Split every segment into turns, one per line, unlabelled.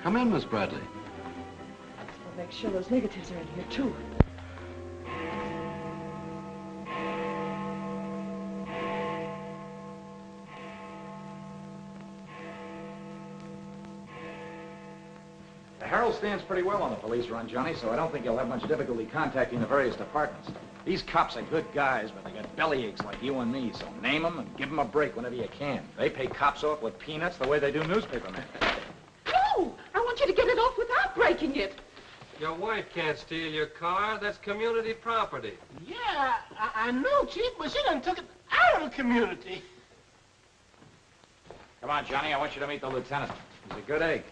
Come in, Miss Bradley.
We'll make sure those negatives are in here, too.
The Herald stands pretty well on the police run, Johnny, so I don't think you'll have much difficulty contacting the various departments. These cops are good guys, but they got bellyaches like you and me, so name them and give them a break whenever you can. They pay cops off with peanuts the way they do newspapermen.
No! I want you to get it off without breaking it.
Your wife can't steal your car. That's community property.
Yeah, I know, Chief, but she done took it out of the community.
Come on, Johnny, I want you to meet the lieutenant. He's a good egg.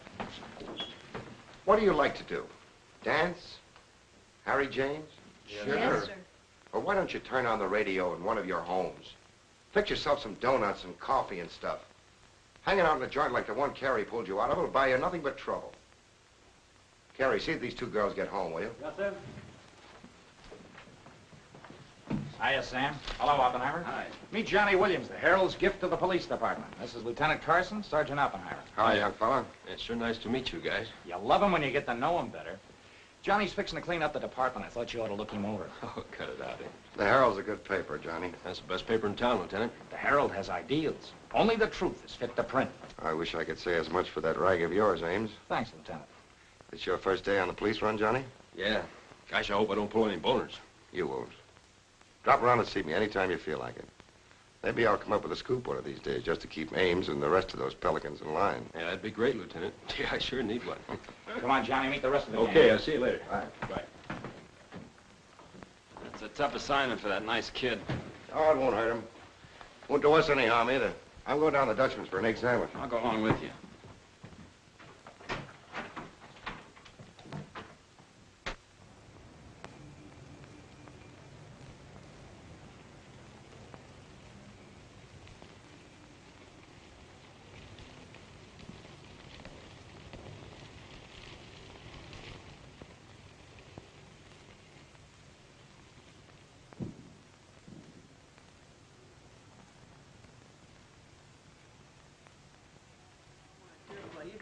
What do you like to do? Dance? Harry James?
Sure. Yes, sir.
Or why don't you turn on the radio in one of your homes? Fix yourself some donuts and coffee and stuff. Hanging out in a joint like the one Carrie pulled you out of will buy you nothing but trouble. Carrie, see if these two girls get home, will you?
Yes, sir. Hiya, Sam. Hello, Oppenheimer.
Hi.
Meet Johnny Williams, the Herald's gift to the police department. This is Lieutenant Carson, Sergeant Oppenheimer.
Hi, young fella.
It's sure nice to meet you guys.
You love him when you get to know him better. Johnny's fixing to clean up the department. I thought you ought to look him over.
Oh, cut it out, eh?
The Herald's a good paper, Johnny.
That's the best paper in town, Lieutenant.
The Herald has ideals. Only the truth is fit to print.
I wish I could say as much for that rag of yours, Ames.
Thanks, Lieutenant.
It's your first day on the police run, Johnny?
Yeah. Gosh, I hope I don't pull any boners.
You won't. Drop around and see me anytime you feel like it. Maybe I'll come up with a scoop one of these days just to keep Ames and the rest of those pelicans in line.
Yeah, that'd be great, Lieutenant. Yeah, I sure need one.
Come on, Johnny, meet the rest of the gang.
Okay, I'll see you later.
All right.
Bye.
That's a tough assignment for that nice kid.
Oh, it won't hurt him. Won't do us any harm either. I'm going down to Dutchman's for an egg sandwich.
I'll go along with you.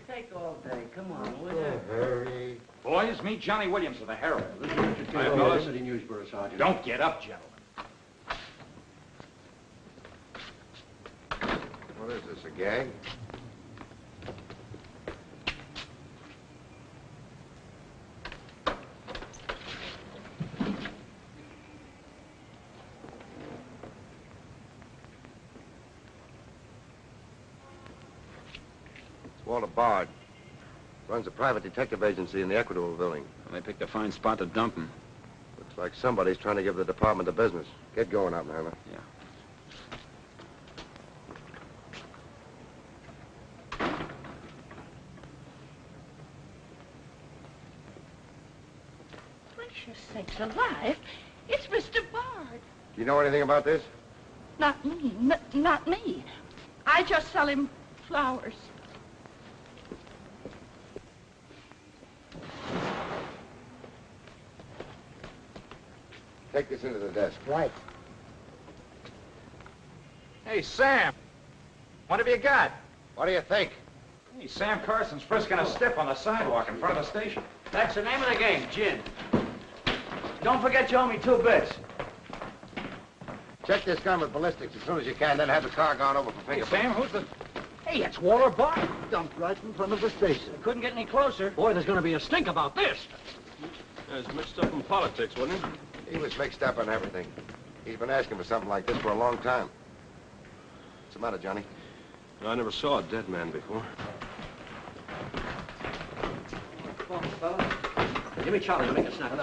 Take all day. Come on, will you?
Hurry.
Boys, meet Johnny Williams of the Herald.
Hi, fellas.
Don't get up, gentlemen.
What is this, a gag? Walter Bard. Runs a private detective agency in the Equitable building.
Well, they picked a fine spot to dump him.
Looks like somebody's trying to give the department the business. Get going, Oppenheimer.
Yeah.
Gracious sakes alive. It's Mr. Bard.
Do you know anything about this?
Not me. Not me. I just sell him flowers.
Take this into the desk.
Right. Hey, Sam. What have you got?
What do you think?
Hey, Sam Carson's frisking a stiff on the sidewalk in front of the station.
That's the name of the game, gin. Don't forget you owe me 2 bits.
Check this gun with ballistics as soon as you can, then have the car gone over for
Hey,
fingerprints.
Sam, who's the...
Hey, it's Walter Bard.
Dumped right in front of the station.
Couldn't get any closer. Boy, there's going to be a stink about this.
There's mixed up in politics, wasn't he?
He was mixed up on everything. He's been asking for something like this for a long time. What's the matter, Johnny?
I never saw a dead man before.
Give me Charlie to make a snap.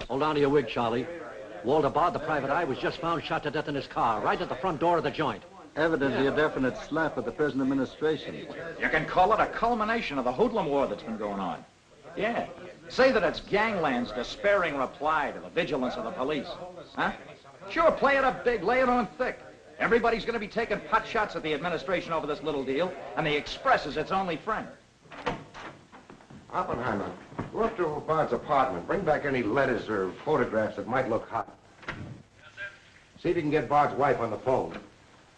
Hold on to your wig, Charlie. Walter Bard, the private eye, was just found shot to death in his car, right at the front door of the joint.
Evidently a definite slap at the present administration.
You can call it a culmination of the hoodlum war that's been going on. Yeah. Say that it's gangland's despairing reply to the vigilance of the police. Huh? Sure, play it up big, lay it on thick. Everybody's going to be taking pot shots at the administration over this little deal, and the Express is its only friend.
Oppenheimer, go up to Bard's apartment. Bring back any letters or photographs that might look hot. See if you can get Bard's wife on the phone.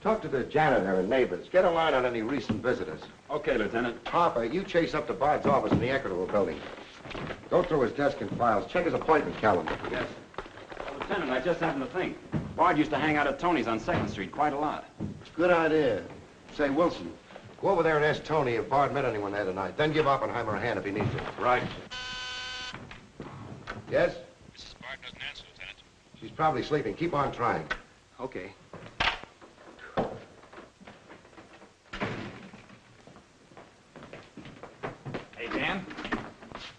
Talk to the janitor and neighbors. Get a line on any recent visitors.
Okay, Lieutenant.
Harper, you chase up to Bard's office in the Equitable building. Go through his desk and files. Check his appointment calendar.
Yes. Lieutenant, I just happened to think. Bard used to hang out at Tony's on 2nd Street quite a lot.
Good idea. Say, Wilson, go over there and ask Tony if Bard met anyone there tonight. Then give Oppenheimer a hand if he needs it.
Right.
Yes?
Mrs. Bard doesn't answer, Lieutenant.
She's probably sleeping. Keep on trying.
Okay.
Hey, Dan.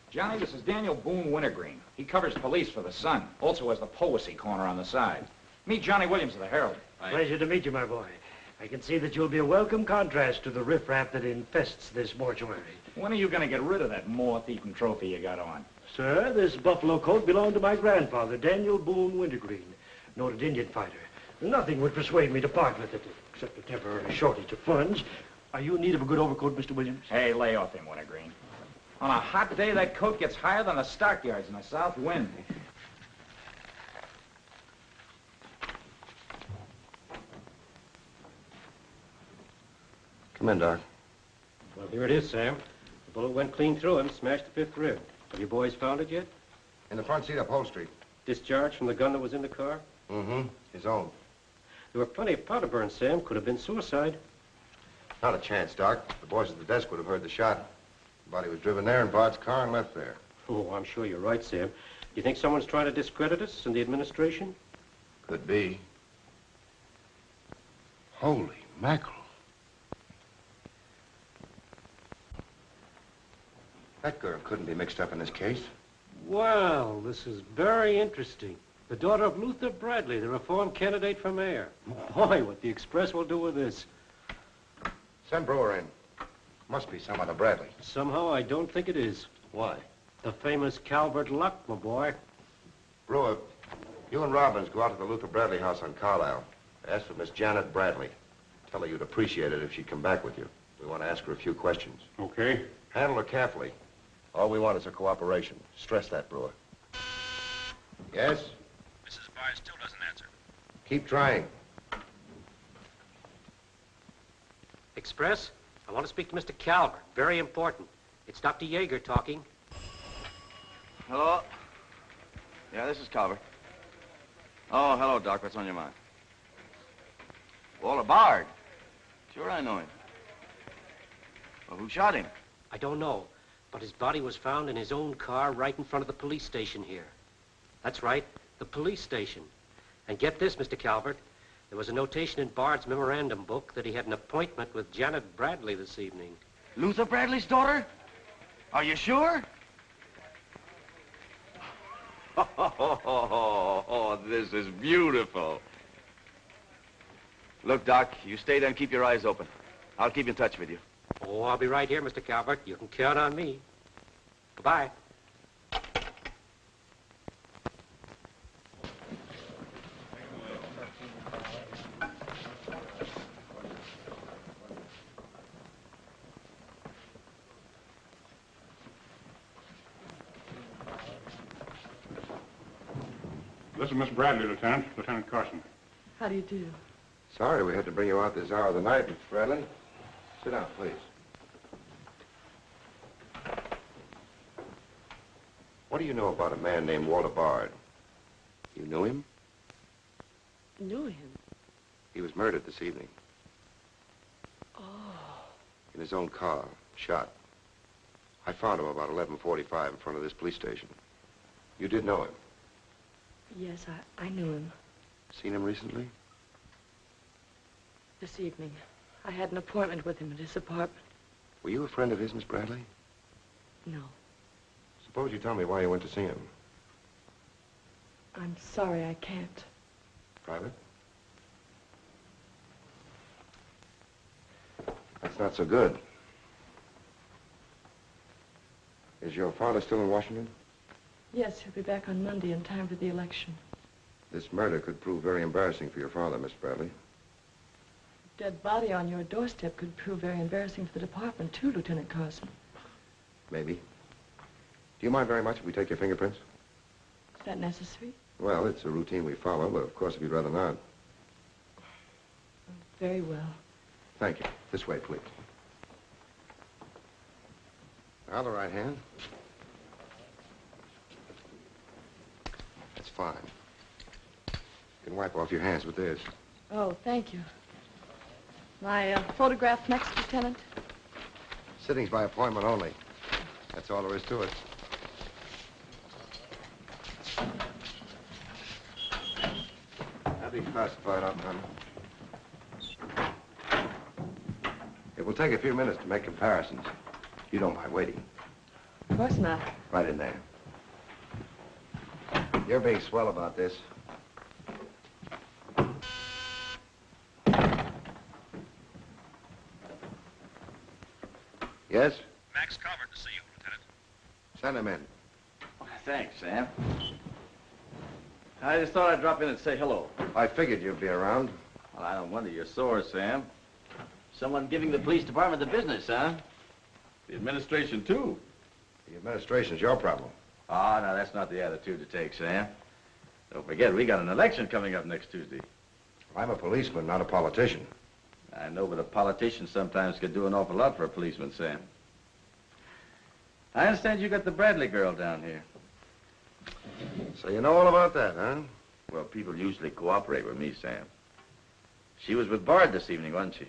Johnny, this is Daniel Boone Wintergreen. He covers police for the Sun. Also has the Poesy Corner on the side. Meet Johnny Williams of the Herald.
Pleasure to meet you, my boy. I can see that you'll be a welcome contrast to the riffraff that infests this mortuary.
When are you going to get rid of that moth-eaten trophy you got on?
Sir, this buffalo coat belonged to my grandfather, Daniel Boone Wintergreen, noted Indian fighter. Nothing would persuade me to part with it, except a temporary shortage of funds. Are you in need of a good overcoat, Mr. Williams?
Hey, lay off him, Wintergreen. On a hot day, that coat gets higher than the stockyards in a south wind.
Come in, Doc.
Well, here it is, Sam. The bullet went clean through him, smashed the 5th rib. Have you boys found it yet?
In the front seat upholstery.
Discharged from the gun that was in the car?
Mm-hmm. His own.
There were plenty of powder burns, Sam. Could have been suicide.
Not a chance, Doc. The boys at the desk would have heard the shot. The body was driven there in Bard's car and left there.
Oh, I'm sure you're right, Sam. You think someone's trying to discredit us in the administration?
Could be. Holy mackerel. That girl couldn't be mixed up in this case.
Well, this is very interesting. The daughter of Luther Bradley, the reform candidate for mayor. Boy, what the Express will do with this.
Send Brewer in. Must be some other Bradley.
Somehow, I don't think it is.
Why?
The famous Calvert Luck, my boy.
Brewer, you and Robbins go out to the Luther Bradley house on Carlisle. Ask for Miss Janet Bradley. Tell her you'd appreciate it if she'd come back with you. We want to ask her a few questions.
Okay.
Handle her carefully. All we want is her cooperation. Stress that, Brewer. Yes?
Mrs. Bard still doesn't answer.
Keep trying.
Express, I want to speak to Mr. Calvert. Very important. It's Dr. Yeager talking.
Hello? Yeah, this is Calvert. Oh, hello, Doc. What's on your mind? Walter Bard. Sure, I know him. Well, who shot him?
I don't know, but his body was found in his own car right in front of the police station here. That's right, the police station. And get this, Mr. Calvert, there was a notation in Bard's memorandum book that he had an appointment with Janet Bradley this evening.
Luther Bradley's daughter? Are you sure? Oh, this is beautiful. Look, Doc, you stay there and keep your eyes open. I'll keep in touch with you.
Oh, I'll be right here, Mr. Calvert. You can count on me. Goodbye.
This is Miss Bradley, Lieutenant. Lieutenant Carson.
How do you do?
Sorry we had to bring you out this hour of the night, Miss Bradley. Sit down, please. What do you know about a man named Walter Bard? You knew him?
Knew him?
He was murdered this evening.
Oh.
In his own car, shot. I found him about 11:45 in front of this police station. You did know him?
Yes, I knew him.
Seen him recently?
This evening. I had an appointment with him at his apartment.
Were you a friend of his, Miss Bradley?
No.
Suppose you tell me why you went to see him.
I'm sorry I can't.
Private? That's not so good. Is your father still in Washington?
Yes, he'll be back on Monday in time for the election.
This murder could prove very embarrassing for your father, Miss Bradley.
Dead body on your doorstep could prove very embarrassing for the department, too, Lieutenant Carson.
Maybe. Do you mind very much if we take your fingerprints?
Is that necessary?
Well, it's a routine we follow, but of course if you'd rather not.
Very well.
Thank you. This way, please. Now, the right hand. That's fine. You can wipe off your hands with this.
Oh, thank you. My photograph next, Lieutenant?
Sittings by appointment only. That's all there is to it. That'll be classified, Oppenheimer. It will take a few minutes to make comparisons. You don't mind waiting.
Of course not.
Right in there. You're being swell about this. Yes?
Max Calvert to see you, Lieutenant.
Send him in.
Thanks, Sam. I just thought I'd drop in and say hello.
I figured you'd be around.
Well, I don't wonder you're sore, Sam. Someone giving the police department the business, huh? The administration, too.
The administration's your problem.
Oh, no, that's not the attitude to take, Sam. Don't forget, we got an election coming up next Tuesday.
I'm a policeman, not a politician.
I know, but a politician sometimes could do an awful lot for a policeman, Sam. I understand you got the Bradley girl down here.
So you know all about that, huh?
Well, people usually cooperate with me, Sam. She was with Bard this evening, wasn't she?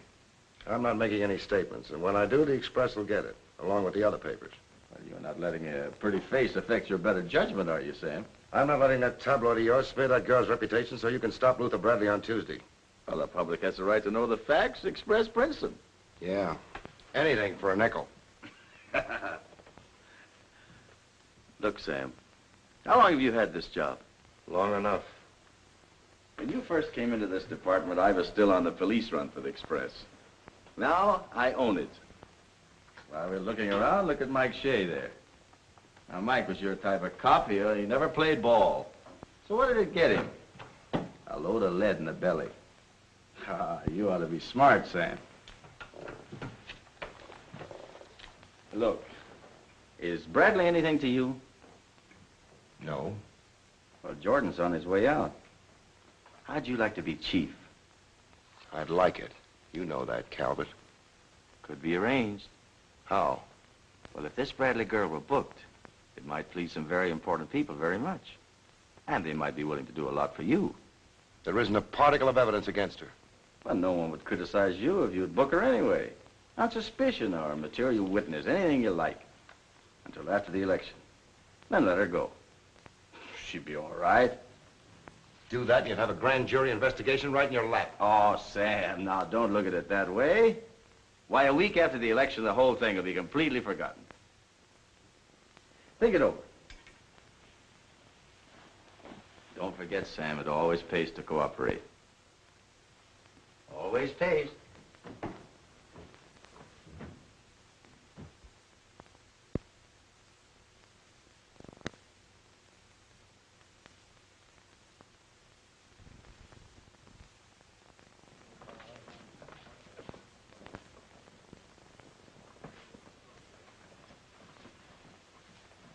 I'm not making any statements, and when I do, the Express will get it, along with the other papers.
Well, you're not letting a pretty face affect your better judgment, are you, Sam?
I'm not letting that tabloid of yours smear that girl's reputation so you can stop Luther Bradley on Tuesday.
Well, the public has the right to know the facts. Express prints them.
Yeah. Anything for a nickel.
Look, Sam, how long have you had this job?
Long enough.
When you first came into this department, I was still on the police run for the Express. Now, I own it. While we're looking around, look at Mike Shea there. Now, Mike was your type of cop here. He never played ball. So what did it get him? A load of lead in the belly. Ah, you ought to be smart, Sam. Look, is Bradley anything to you?
No.
Well, Jordan's on his way out. How'd you like to be chief?
I'd like it. You know that, Calvert.
Could be arranged.
How?
Well, if this Bradley girl were booked, it might please some very important people very much. And they might be willing to do a lot for you.
There isn't a particle of evidence against her.
Well, no one would criticize you if you'd book her anyway. On suspicion or material witness, anything you like. Until after the election. Then let her go. She'd be all right.
Do that and you'd have a grand jury investigation right in your lap.
Oh, Sam, now don't look at it that way. Why, a week after the election, the whole thing will be completely forgotten. Think it over. Don't forget, Sam, it always pays to cooperate. Always pays.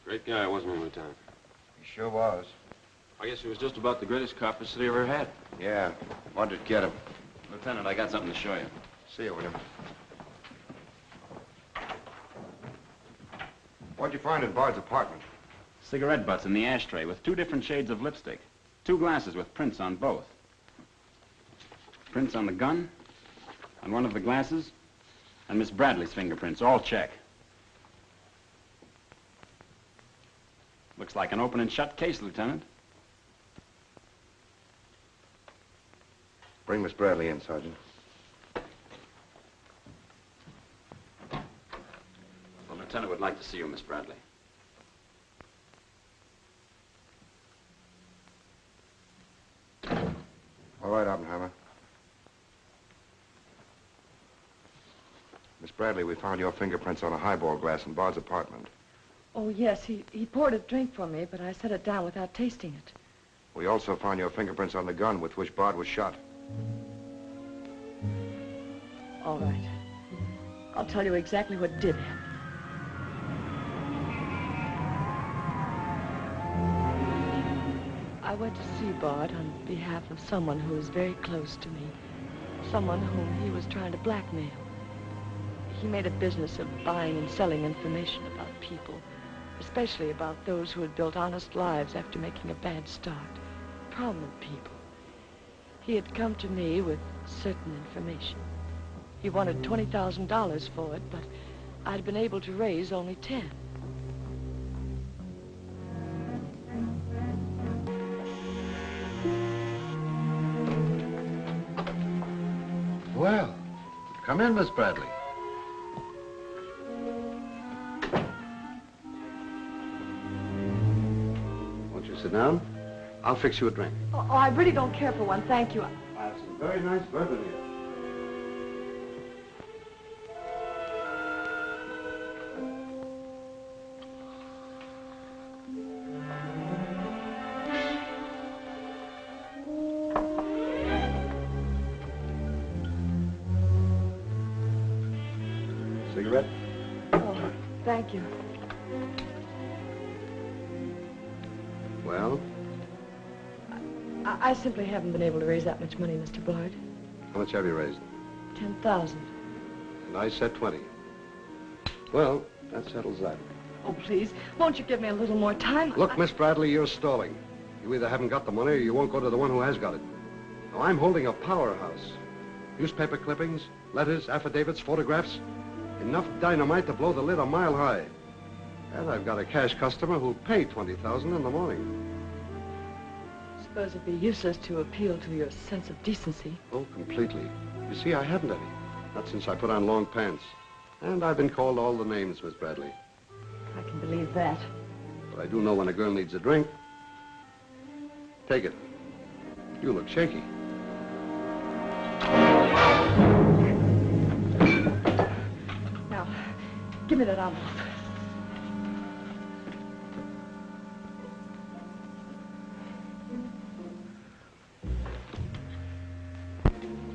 Great guy, wasn't he, Lieutenant?
He sure was.
I guess he was just about the greatest cop the city ever had.
Yeah. Wanted to get him.
Lieutenant, I got something to show you.
See you, William. What'd you find in Bard's apartment?
Cigarette butts in the ashtray with 2 different shades of lipstick. 2 glasses with prints on both. Prints on the gun, on one of the glasses, and Miss Bradley's fingerprints, all check. Looks like an open and shut case, Lieutenant.
Bring Miss Bradley in, Sergeant.
The Lieutenant would like to see you, Miss Bradley.
All right, Oppenheimer. Miss Bradley, we found your fingerprints on a highball glass in Bard's apartment.
Oh, yes, he poured a drink for me, but I set it down without tasting it.
We also found your fingerprints on the gun with which Bard was shot.
All right. I'll tell you exactly what did happen. I went to see Bard on behalf of someone who is very close to me. someone whom he was trying to blackmail. He made a business of buying and selling information about people, especially about those who had built honest lives after making a bad start. Prominent people. He had come to me with certain information. He wanted $20,000 for it, but I'd been able to raise only 10.
Well, come in, Miss Bradley. Won't you sit down? I'll fix you a drink.
Oh, I really don't care for one, thank you.
I have some very nice bourbon here. Cigarette?
Oh, thank you.
Well?
I simply haven't been able to raise that much money, Mr. Bard.
How much have you raised?
10,000.
And I said 20. Well, that settles that.
Oh, please, won't you give me a little more time?
Look, Miss Bradley, you're stalling. You either haven't got the money or you won't go to the one who has got it. Now, I'm holding a powerhouse. Newspaper clippings, letters, affidavits, photographs. Enough dynamite to blow the lid a mile high. And I've got a cash customer who'll pay $20,000 in the morning.
I suppose it'd be useless to appeal to your sense of decency.
Oh, completely. You see, I haven't any. Not since I put on long pants. And I've been called all the names, Miss Bradley.
I can believe that.
But I do know when a girl needs a drink. Take it. You look shaky.
Now, give me that envelope.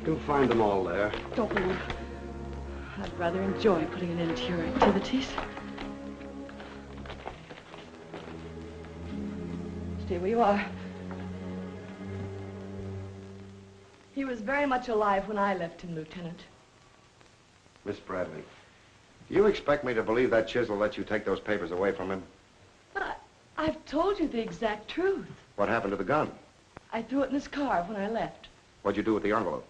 You'll find them all there.
Don't worry. I'd rather enjoy putting an end to your activities. Stay where you are. He was very much alive when I left him, Lieutenant.
Miss Bradley, do you expect me to believe that Chisel let you take those papers away from him?
But I've told you the exact truth.
What happened to the gun?
I threw it in his car when I left.
What'd you do with the envelope?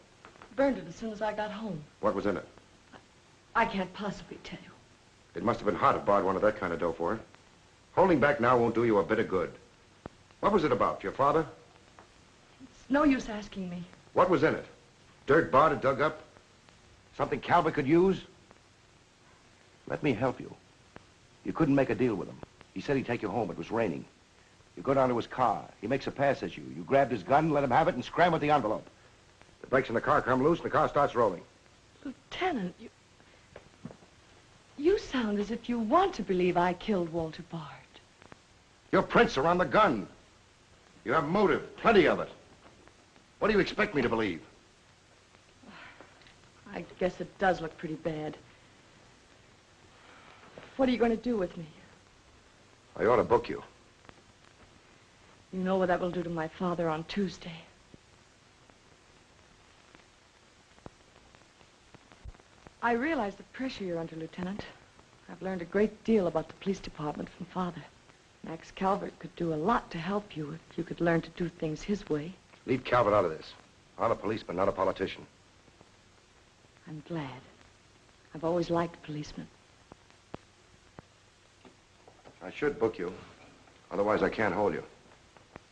Burned it as soon as I got home.
What was in it?
I can't possibly tell you.
It must have been hot if Bard wanted that kind of dough for it. Holding back now won't do you a bit of good. What was it about? Your father?
It's no use asking me.
What was in it? Dirt Bard had dug up? Something Calvert could use?
Let me help you. You couldn't make a deal with him. He said he'd take you home. It was raining. You go down to his car. He makes a pass at you. You grabbed his gun, let him have it, and scram with the envelope.
The brakes in the car come loose, and the car starts rolling.
Lieutenant, you sound as if you want to believe I killed Walter Bard.
Your prints are on the gun. You have motive, plenty of it. What do you expect me to believe?
I guess it does look pretty bad. What are you going to do with me?
I ought to book you.
You know what that will do to my father on Tuesday. I realize the pressure you're under, Lieutenant. I've learned a great deal about the police department from Father. Max Calvert could do a lot to help you if you could learn to do things his way.
Leave Calvert out of this. I'm a policeman, not a politician.
I'm glad. I've always liked policemen.
I should book you. Otherwise, I can't hold you.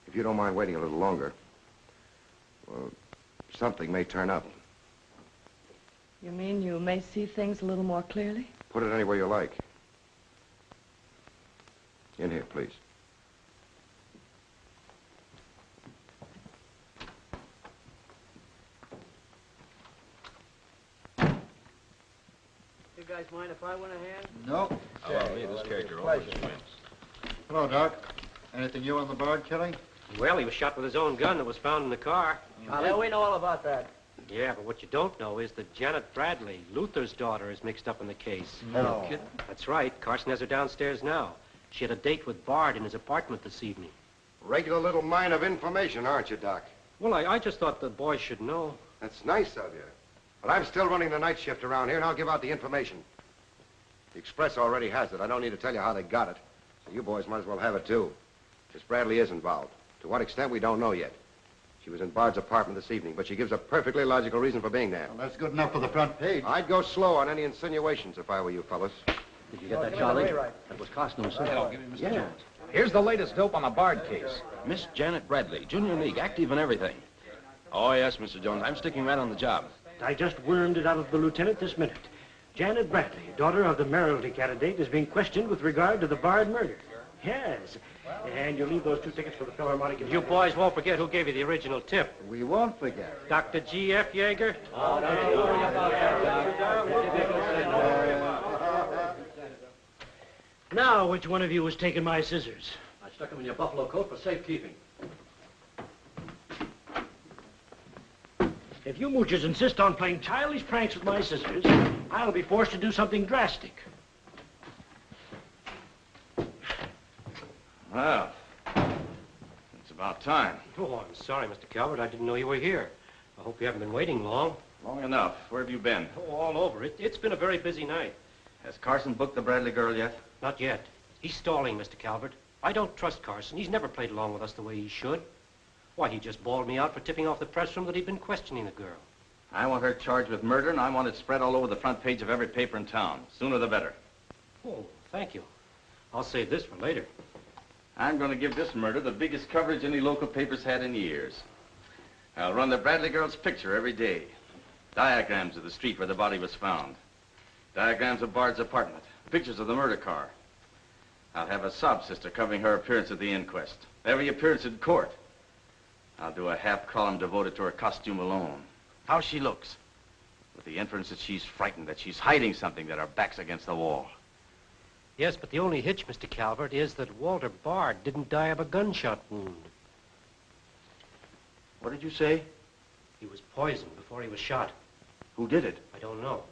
If you don't mind waiting a little longer, well, something may turn up.
You mean you may see things a little more clearly?
Put it anywhere you like. In here, please.
You guys mind if I went ahead?
No.
Oh, hey, this character
Pleasure.
always wins.
Hello, Doc. Anything new on the Bard killing?
Well, he was shot with his own gun that was found in the car.
Yeah, we know all about that.
Yeah, but what you don't know is that Janet Bradley, Luther's daughter, is mixed up in the case.
No.
Kidding? That's right. Carson has her downstairs now. She had a date with Bard in his apartment this evening.
Regular little mine of information, aren't you, Doc?
Well, I just thought the boys should know.
That's nice of you. But I'm still running the night shift around here, and I'll give out the information. The Express already has it. I don't need to tell you how they got it. So you boys might as well have it, too. Miss Bradley is involved. To what extent, we don't know yet. She was in Bard's apartment this evening, but she gives a perfectly logical reason for being there.
Well, that's good enough for the front page.
I'd go slow on any insinuations if I were you fellas.
Did you get that, Charlie? That was Carson who said
I'll give you Mr. Jones. Here's the latest dope on the Bard case.
Miss Janet Bradley, Junior League, active and everything. Oh, yes, Mr. Jones. I'm sticking right on the job.
I just wormed it out of the lieutenant this minute. Janet Bradley, daughter of the mayoralty candidate, is being questioned with regard to the Bard murder. Yes. And you'll leave those 2 tickets for the Philharmonic.
You boys won't forget who gave you the original tip.
We won't forget.
Dr. G.F. Yeager?
Oh, don't worry about that.
Now, which one of you was taking my scissors?
I stuck them in your buffalo coat for safekeeping.
If you moochers insist on playing childish pranks with my scissors, I'll be forced to do something drastic.
Well, it's about time.
Oh, I'm sorry, Mr. Calvert. I didn't know you were here. I hope you haven't been waiting long.
Long enough. Where have you been?
Oh, all over. It's been a very busy night.
Has Carson booked the Bradley girl yet?
Not yet. He's stalling, Mr. Calvert. I don't trust Carson. He's never played along with us the way he should. Why, he just bawled me out for tipping off the press room that he'd been questioning the girl.
I want her charged with murder, and I want it spread all over the front page of every paper in town. Sooner the better.
Oh, thank you. I'll save this for later.
I'm going to give this murder the biggest coverage any local paper's had in years. I'll run the Bradley girl's picture every day. Diagrams of the street where the body was found. Diagrams of Bard's apartment. Pictures of the murder car. I'll have a sob sister covering her appearance at the inquest. Every appearance in court. I'll do a half column devoted to her costume alone. How she looks. With the inference that she's frightened, that she's hiding something, that her back's against the wall.
Yes, but the only hitch, Mr. Calvert, is that Walter Bard didn't die of a gunshot wound.
What did you say?
He was poisoned before he was shot.
Who did it?
I don't know.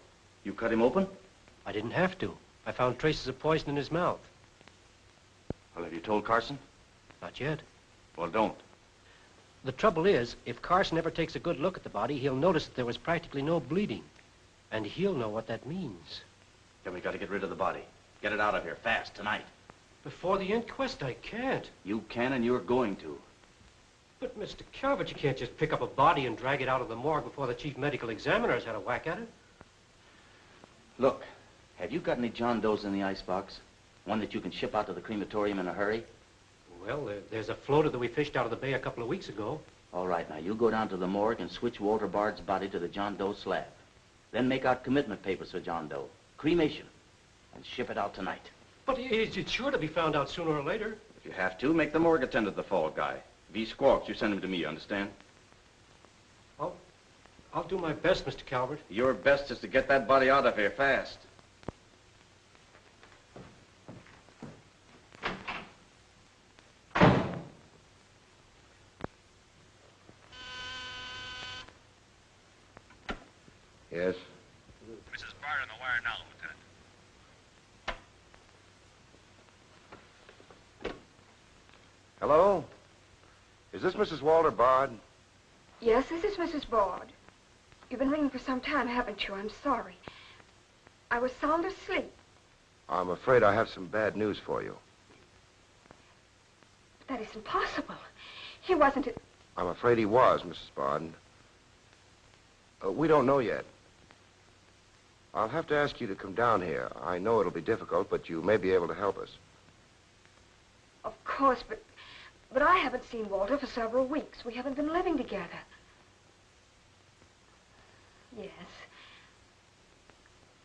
You cut him open?
I didn't have to. I found traces of poison in his mouth.
Well, have you told Carson?
Not yet.
Well, don't.
The trouble is, if Carson ever takes a good look at the body, he'll notice that there was practically no bleeding. And he'll know what that means.
Then we got to get rid of the body. Get it out of here, fast, tonight.
Before the inquest, I can't.
You can, and you're going to.
But, Mr. Calvert, you can't just pick up a body and drag it out of the morgue before the chief medical examiner has had a whack at it.
Look, have you got any John Does in the icebox? One that you can ship out to the crematorium in a hurry?
Well, there's a floater that we fished out of the bay a couple of weeks ago.
All right, now, you go down to the morgue and switch Walter Bard's body to the John Doe slab. Then make out commitment papers for John Doe. Cremation. And ship it out tonight.
But it's sure to be found out sooner or later.
If you have to, make the morgue attend to the fall guy. If he squawks, you send him to me, you understand?
I'll do my best, Mr. Calvert.
Your best is to get that body out of here fast.
Yes?
Mrs. Bard on the wire now, Lieutenant.
Hello? Is this Mrs. Walter Bard?
Yes, this is Mrs. Bard. You've been ringing for some time, haven't you? I'm sorry. I was sound asleep.
I'm afraid I have some bad news for you.
But that isn't possible. He wasn't...
I'm afraid he was, Mrs. Bard. We don't know yet. I'll have to ask you to come down here. I know it'll be difficult, but you may be able to help us.
Of course, but I haven't seen Walter for several weeks. We haven't been living together. Yes.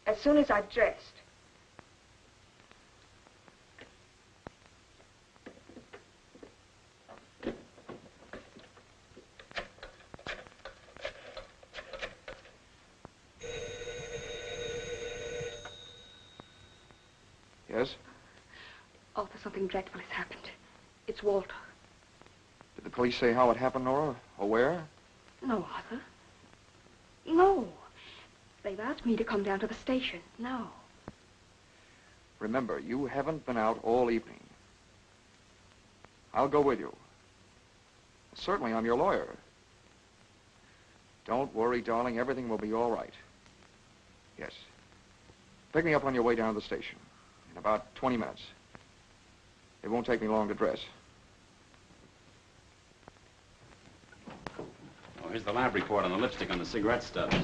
As soon as I've dressed.
Yes?
Arthur, something dreadful has happened. It's Walter.
Did the police say how it happened, Nora? Or where?
No, Arthur. No. They've asked me to come down to the station. No.
Remember, you haven't been out all evening. I'll go with you. Certainly, I'm your lawyer.
Don't worry, darling. Everything will be all right. Yes. Pick me up on your way down to the station in about 20 minutes. It won't take me long to dress.
Oh, here's the lab report on the lipstick on the cigarette stubs.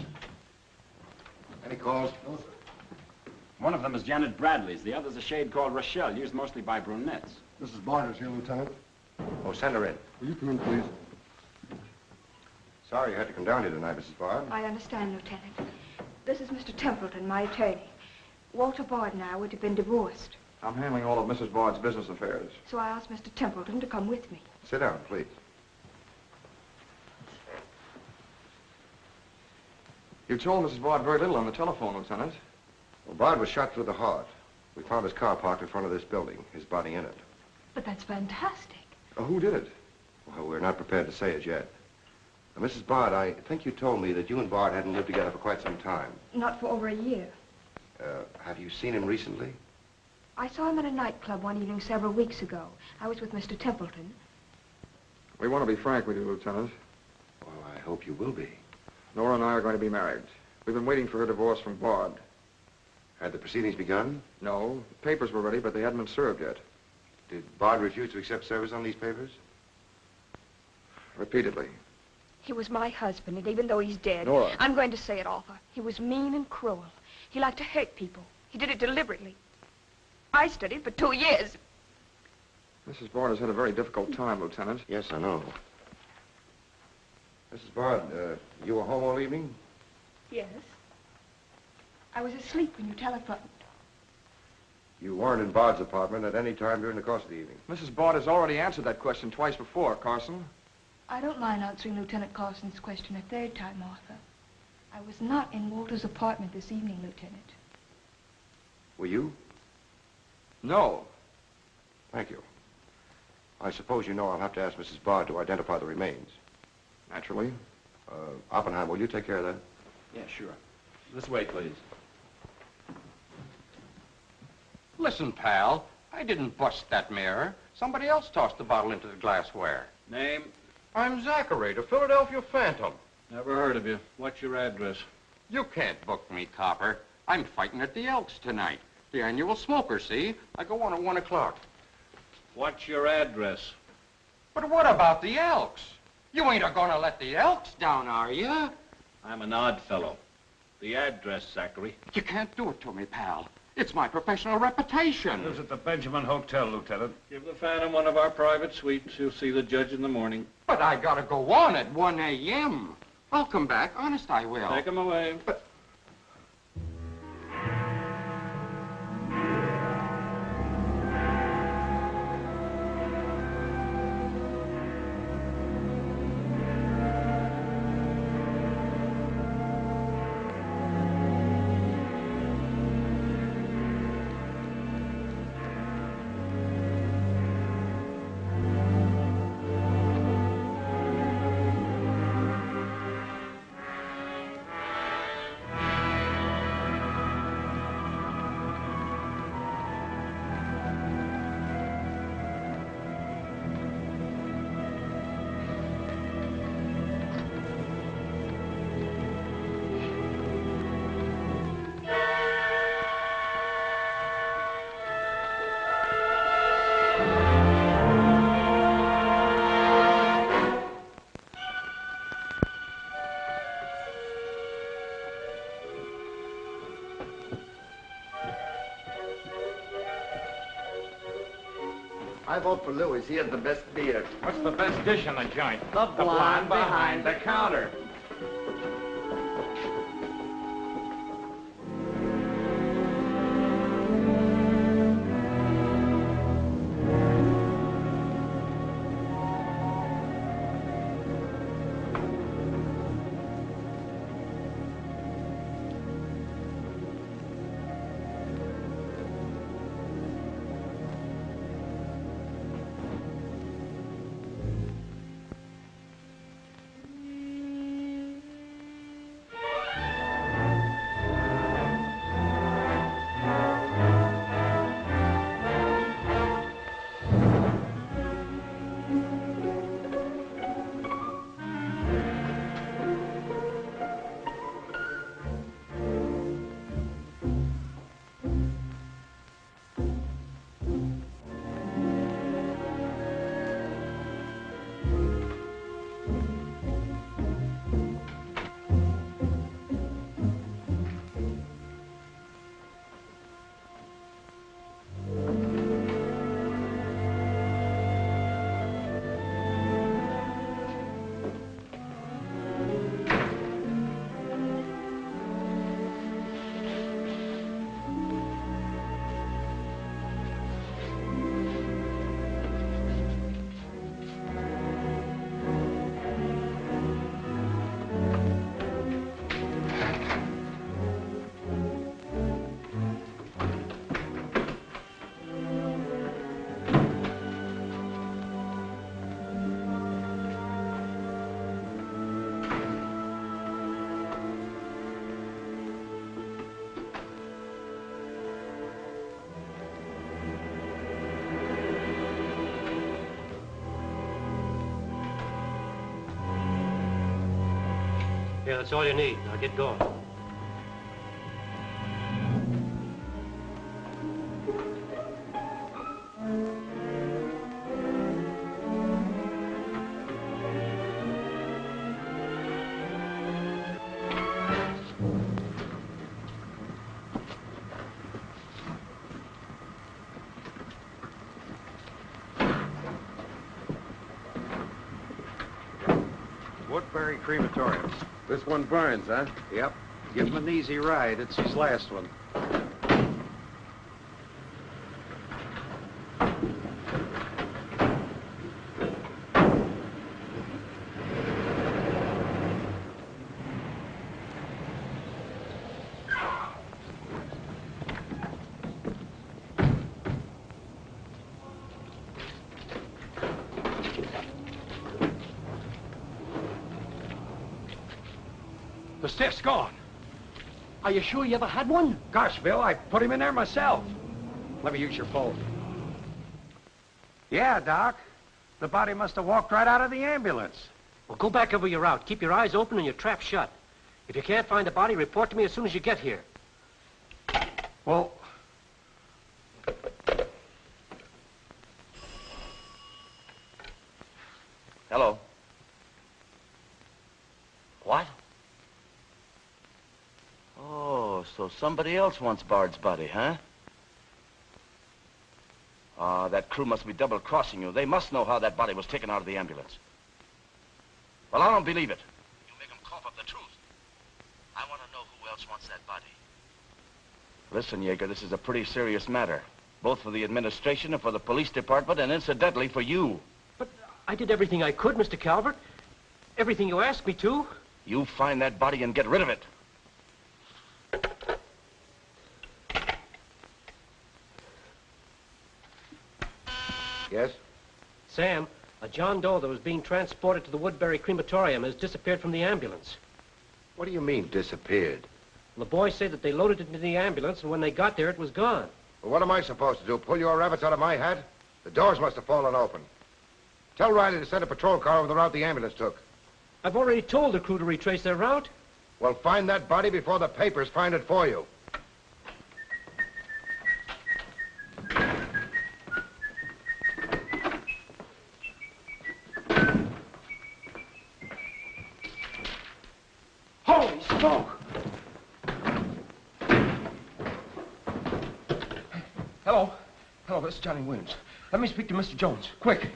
Any calls?
No, sir. One of them is Janet Bradley's. The other's a shade called Rochelle, used mostly by brunettes.
Mrs. Barter's here, Lieutenant.
Oh, send her in.
Will you come in, please?
Sorry you had to come down here tonight, Mrs. Bard.
I understand, Lieutenant. This is Mr. Templeton, my attorney. Walter Bard and I would have been divorced.
I'm handling all of Mrs. Bard's business affairs.
So I asked Mr. Templeton to come with me.
Sit down, please.
You told Mrs. Bard very little on the telephone, Lieutenant.
Well, Bard was shot through the heart. We found his car parked in front of this building, his body in it.
But that's fantastic.
Who did it? Well, we're not prepared to say it yet. Mrs. Bard, I think you told me that you and Bard hadn't lived together for quite some time.
Not for over a year.
Have you seen him recently?
I saw him at a nightclub one evening several weeks ago. I was with Mr. Templeton.
We want to be frank with you, Lieutenant.
Well, I hope you will be.
Nora and I are going to be married. We've been waiting for her divorce from Bard.
Had the proceedings begun?
No. The papers were ready, but they hadn't been served yet.
Did Bard refuse to accept service on these papers?
Repeatedly.
He was my husband, and even though he's dead...
Nora.
I'm going to say it, Arthur. He was mean and cruel. He liked to hurt people. He did it deliberately. I studied for 2 years.
Mrs. Bard has had a very difficult time, Lieutenant.
Yes, I know. Mrs. Bard, you were home all evening?
Yes. I was asleep when you telephoned.
You weren't in Bard's apartment at any time during the course of the evening?
Mrs. Bard has already answered that question twice before, Carson.
I don't mind answering Lieutenant Carson's question a third time, Arthur. I was not in Walter's apartment this evening, Lieutenant.
Were you?
No.
Thank you. I suppose you know I'll have to ask Mrs. Bard to identify the remains.
Naturally.
Oppenheim, will you take care of that?
Yeah, sure. This way, please.
Listen, pal, I didn't bust that mirror. Somebody else tossed the bottle into the glassware.
Name?
I'm Zachary, the Philadelphia Phantom.
Never heard of you. What's your address?
You can't book me, copper. I'm fighting at the Elks tonight. The annual smoker, see? I go on at 1 o'clock.
What's your address?
But what about the Elks? You ain't a-gonna let the Elks down, are you?
I'm an odd fellow. The address, Zachary.
You can't do it to me, pal. It's my professional reputation.
Lives at the Benjamin Hotel, Lieutenant.
Give the Phantom one of our private suites. You'll see the judge in the morning.
But I gotta go on at 1 a.m. I'll come back. Honest, I will.
Take him away.
But...
I vote for Louis. He has the best beer.
What's the best dish in the joint?
The blonde behind the counter.
Here, that's all you need. Now get going.
Woodbury Crematorium.
This one burns, huh?
Yep. Give him an easy ride. It's his last one.
The stiff's gone. Are you sure you ever had one?
Gosh, Bill, I put him in there myself. Let me use your phone. Yeah, Doc. The body must have walked right out of the ambulance.
Well, go back over your route. Keep your eyes open and your trap shut. If you can't find the body, report to me as soon as you get here.
Well...
Hello. What? Oh, so somebody else wants Bard's body, huh? Ah, that crew must be double-crossing you. They must know how that body was taken out of the ambulance. Well, I don't believe it. You make them cough up the truth. I want to know who else wants that body. Listen, Yeager, this is a pretty serious matter. Both for the administration and for the police department, and incidentally for you.
But I did everything I could, Mr. Calvert. Everything you asked me to.
You find that body and get rid of it.
Yes?
Sam, a John Doe that was being transported to the Woodbury Crematorium has disappeared from the ambulance.
What do you mean, disappeared?
The boys say that they loaded it into the ambulance, and when they got there, it was gone.
Well, what am I supposed to do, pull your rabbits out of my hat? The doors must have fallen open. Tell Riley to send a patrol car over the route the ambulance took.
I've already told the crew to retrace their route.
Well, find that body before the papers find it for you.
Holy smoke! Hello. Hello, this is Johnny Williams. Let me speak to Mr. Jones. Quick.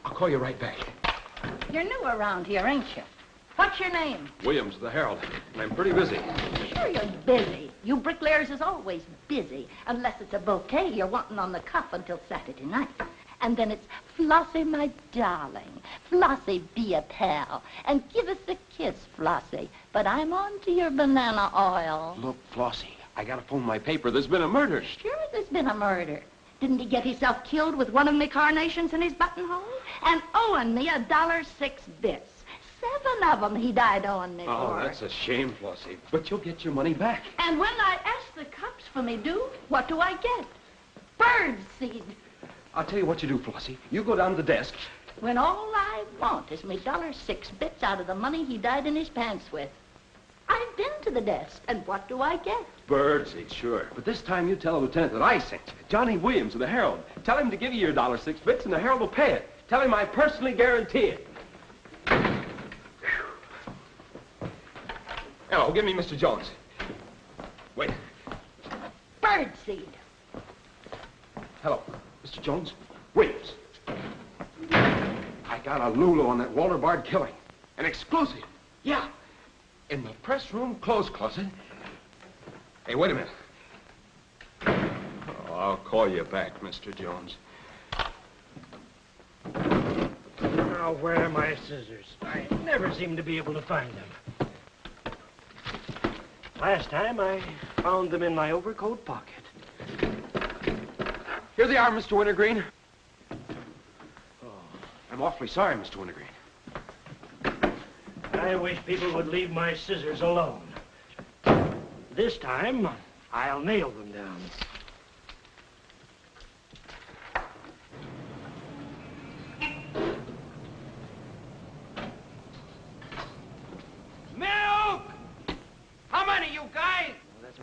I'll call you right back.
You're new around here, ain't you? What's your name?
Williams, the Herald. I'm pretty busy.
Sure you're busy. You bricklayers is always busy, unless it's a bouquet you're wanting on the cuff until Saturday night. And then it's, Flossie, my darling. Flossie, be a pal. And give us a kiss, Flossie. But I'm on to your banana oil.
Look, Flossie, I gotta phone my paper. There's been a murder.
Sure there's been a murder. Didn't he get himself killed with one of me carnations in his buttonhole? And owing me $1.06 bits. 7 of them he died owing me
Oh,
for.
that's a shame, Flossie. But you'll get your money back.
And when I ask the cops for me due, what do I get? Bird seed.
I'll tell you what you do, Flossie. You go down to the desk.
When all I want is me $1.06 bits out of the money he died in his pants with. I've been to the desk, and what do I get?
Birdseed, sure. But this time you tell the lieutenant that I sent you. Johnny Williams of the Herald. Tell him to give you your $1.06 bits, and the Herald will pay it. Tell him I personally guarantee it. Hello, give me Mr. Jones. Wait.
Birdseed.
Hello, Mr. Jones. Williams. I got a Lulu on that Walter Bard killing. An exclusive. Yeah. In the press room clothes closet. Hey, wait a minute. Oh, I'll call you back, Mr. Jones.
Now, where are my scissors? I never seem to be able to find them. Last time, I found them in my overcoat pocket.
Here they are, Mr. Wintergreen. Oh, I'm awfully sorry, Mr. Wintergreen.
I wish people would leave my scissors alone. This time, I'll nail them down.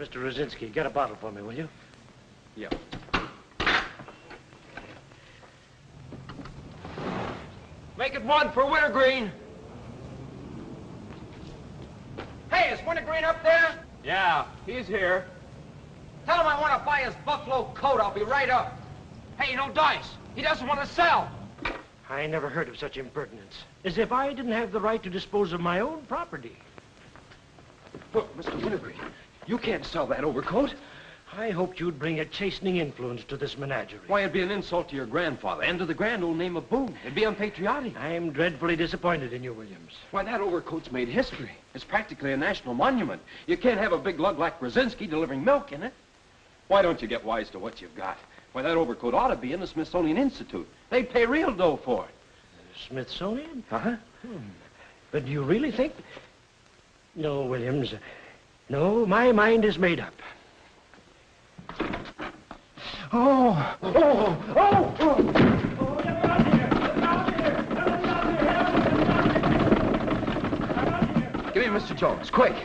Mr. Rosinski, get a bottle for me, will you?
Yeah. Make it one for Wintergreen.
Hey, is Wintergreen up there?
Yeah, he's here.
Tell him I want to buy his buffalo coat. I'll be right up. Hey, no dice. He doesn't want to sell.
I never heard of such impertinence. As if I didn't have the right to dispose of my own property.
Look, Mr. Wintergreen, you can't sell that overcoat.
I hoped you'd bring a chastening influence to this menagerie.
Why, it'd be an insult to your grandfather and to the grand old name of Boone. It'd be unpatriotic.
I'm dreadfully disappointed in you, Williams.
Why, that overcoat's made history. It's practically a national monument. You can't have a big lug like Brzezinski delivering milk in it. Why don't you get wise to what you've got? Why, that overcoat ought to be in the Smithsonian Institute. They'd pay real dough for it.
Smithsonian?
Uh-huh.
But do you really think... No, Williams. No, my mind is made up.
Oh! Oh! Oh! Oh! Give me Mr. Jones, quick.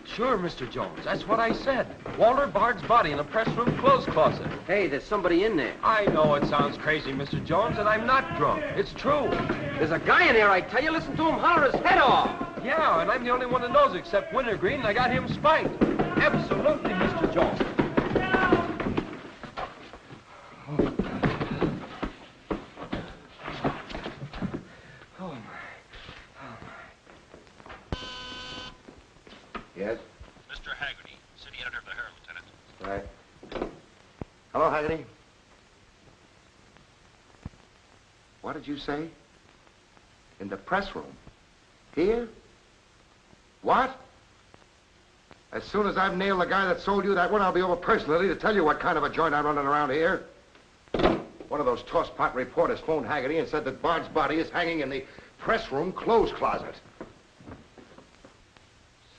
Sure, Mr. Jones. That's what I said. Walter Bard's body in a press room clothes closet.
Hey, there's somebody in there.
I know it sounds crazy, Mr. Jones, and I'm not drunk. It's true.
There's a guy in there, I tell you. Listen to him holler his head off.
Yeah, and I'm the only one that knows except Wintergreen, and I got him spiked. Absolutely, Mr. Jones.
Yes?
Mr. Haggerty, city editor of the Herald, Lieutenant.
Right. Hello, Haggerty. What did you say? In the press room? Here? What? As soon as I've nailed the guy that sold you that one, I'll be over personally to tell you what kind of a joint I'm running around here. One of those tosspot reporters phoned Haggerty and said that Bard's body is hanging in the press room clothes closet.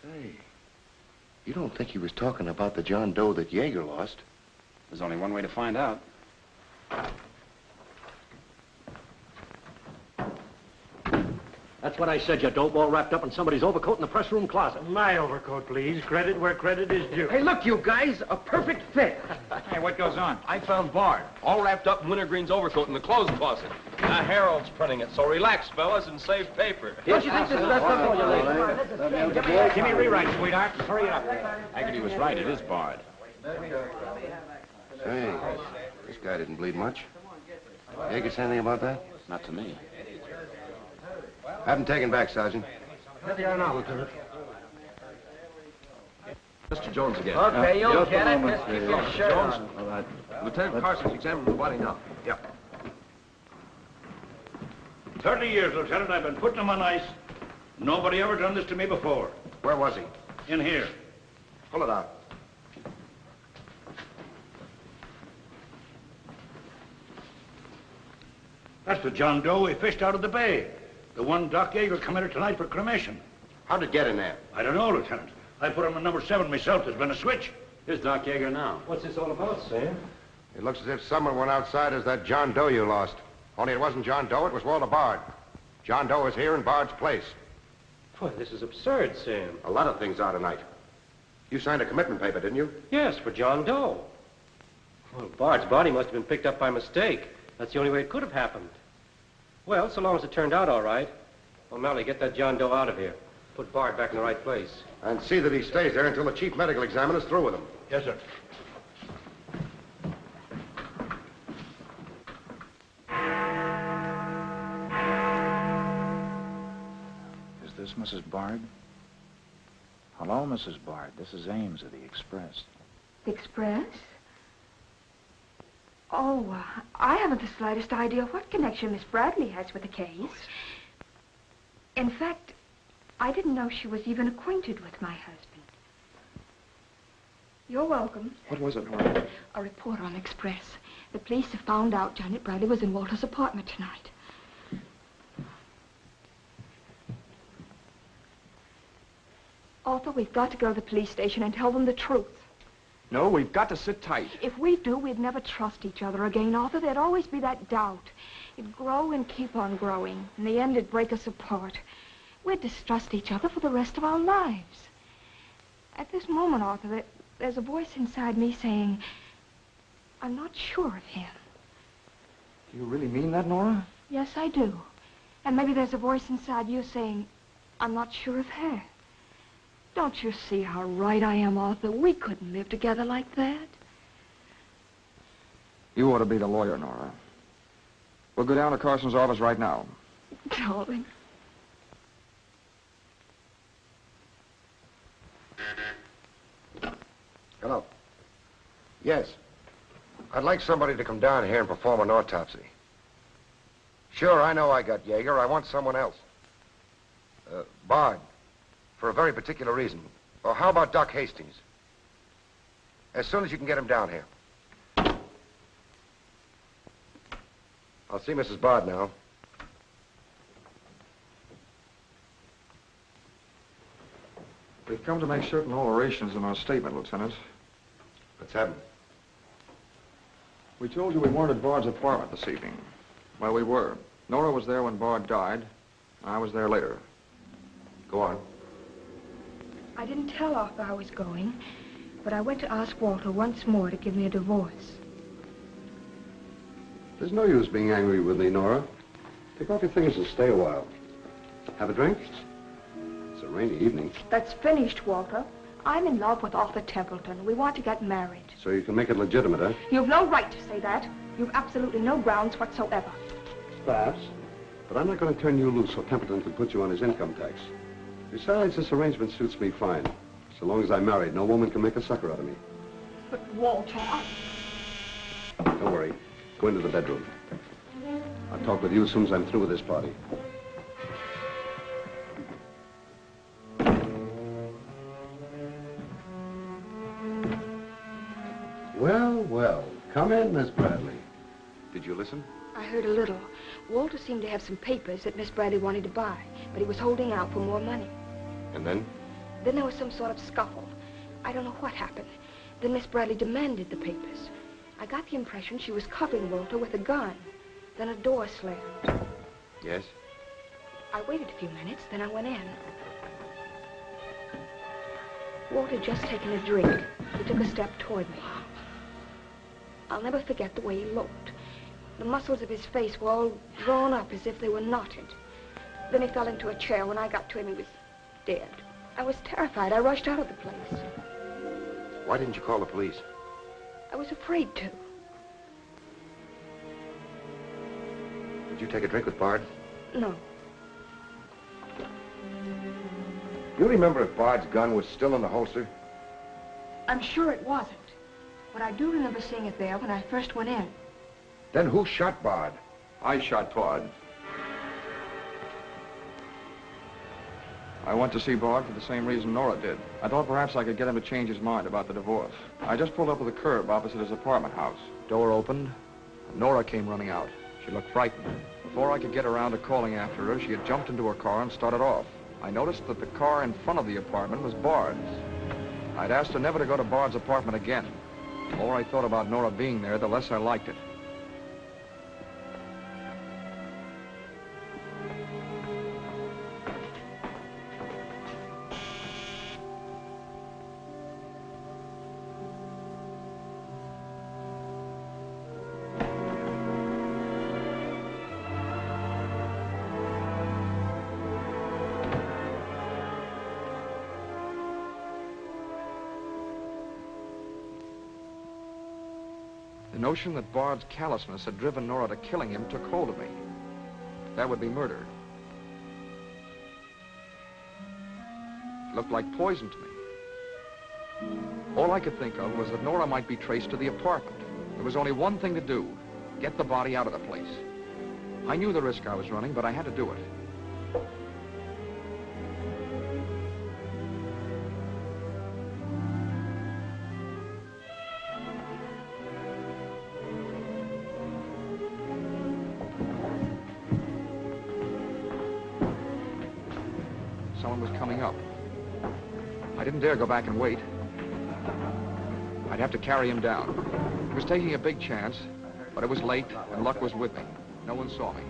Say, you don't think he was talking about the John Doe that Yeager lost?
There's only one way to find out.
That's what I said, you dope, all wrapped up in somebody's overcoat in the press room closet.
My overcoat, please. Credit where credit is due.
Hey, look, you guys, a perfect fit.
Hey, what goes on?
I found Bard, all wrapped up in Wintergreen's overcoat in the clothes closet. The Herald's printing it, so relax, fellas, and save paper.
Don't you think this is best up for you,
Give me a rewrite, sweetheart. Hurry up.
Haggerty was right. It is Bard.
Say, this guy didn't bleed much. Yeager say anything about that?
Not to me.
Have him taken back, Sergeant.
There they are now, Lieutenant.
Mr. Jones again.
Okay, you'll get it. Just keep your shirt
Jones.
on.
All right. Lieutenant Carson's examining the body now. Yep.
30 years, Lieutenant, I've been putting him on ice. Nobody ever done this to me before.
Where was he?
In here.
Pull it out.
That's the John Doe we fished out of the bay. The one Doc Yeager committed tonight for cremation.
How'd it get in there?
I don't know, Lieutenant. I put him in number 7 myself. There's been a switch.
Here's Doc Yeager now.
What's this all about, Sam?
It looks as if someone went outside as that John Doe you lost. Only it wasn't John Doe, it was Walter Bard. John Doe is here in Bard's place.
Boy, this is absurd, Sam.
A lot of things are tonight. You signed a commitment paper, didn't you?
Yes, for John Doe. Well, Bard's body must have been picked up by mistake. That's the only way it could have happened. Well, so long as it turned out all right. O'Malley, get that John Doe out of here. Put Bard back in the right place.
And see that he stays there until the chief medical examiner's through with him.
Yes, sir.
Is this Mrs. Bard? Hello, Mrs. Bard. This is Ames of the Express.
The Express? Oh, I haven't the slightest idea what connection Miss Bradley has with the case. In fact, I didn't know she was even acquainted with my husband. You're welcome.
What was it, Nora?
A report on Express. The police have found out Janet Bradley was in Walter's apartment tonight. Arthur, we've got to go to the police station and tell them the truth.
No, we've got to sit tight.
If we do, we'd never trust each other again, Arthur. There'd always be that doubt. It'd grow and keep on growing. In the end, it'd break us apart. We'd distrust each other for the rest of our lives. At this moment, Arthur, there's a voice inside me saying, I'm not sure of him.
Do you really mean that, Nora?
Yes, I do. And maybe there's a voice inside you saying, I'm not sure of her. Don't you see how right I am, Arthur? We couldn't live together like that.
You ought to be the lawyer, Nora. We'll go down to Carson's office right now.
Darling.
Hello. Yes. I'd like somebody to come down here and perform an autopsy. Sure, I know I got Yeager. I want someone else. Bard. For a very particular reason. Or how about Doc Hastings? As soon as you can get him down here. I'll see Mrs. Bard now.
We've come to make certain alterations in our statement, Lieutenant.
What's happened?
We told you we weren't at Bard's apartment this evening. Well, we were. Nora was there when Bard died. I was there later.
Go on.
I didn't tell Arthur I was going, but I went to ask Walter once more to give me a divorce.
There's no use being angry with me, Nora. Take off your things and stay a while. Have a drink? It's a rainy evening.
That's finished, Walter. I'm in love with Arthur Templeton. We want to get married.
So you can make it legitimate, huh?
You've no right to say that. You've absolutely no grounds whatsoever.
Perhaps. But I'm not going to turn you loose so Templeton can put you on his income tax. Besides, this arrangement suits me fine. So long as I'm married, no woman can make a sucker out of me.
But, Walter,
Don't worry. Go into the bedroom. I'll talk with you as soon as I'm through with this party. Well, well. Come in, Miss Bradley. Did you listen?
I heard a little. Walter seemed to have some papers that Miss Bradley wanted to buy, but he was holding out for more money.
And then?
Then there was some sort of scuffle. I don't know what happened. Then Miss Bradley demanded the papers. I got the impression she was cuffing Walter with a gun. Then a door slammed.
Yes?
I waited a few minutes, then I went in. Walter had just taken a drink. He took a step toward me. I'll never forget the way he looked. The muscles of his face were all drawn up as if they were knotted. Then he fell into a chair. When I got to him, he was dead. I was terrified. I rushed out of the place.
Why didn't you call the police?
I was afraid to.
Did you take a drink with Bard?
No.
You remember if Bard's gun was still in the holster?
I'm sure it wasn't. But I do remember seeing it there when I first went in.
Then who shot Bard?
I shot Bard. I went to see Bard for the same reason Nora did. I thought perhaps I could get him to change his mind about the divorce. I just pulled up to the curb opposite his apartment house. Door opened, and Nora came running out. She looked frightened. Before I could get around to calling after her, she had jumped into her car and started off. I noticed that the car in front of the apartment was Bard's. I'd asked her never to go to Bard's apartment again. The more I thought about Nora being there, the less I liked it. The notion that Bard's callousness had driven Nora to killing him took hold of me. That would be murder. It looked like poison to me. All I could think of was that Nora might be traced to the apartment. There was only one thing to do: get the body out of the place. I knew the risk I was running, but I had to do it. Someone was coming up. I didn't dare go back and wait. I'd have to carry him down. He was taking a big chance, but it was late, and luck was with me. No one saw me.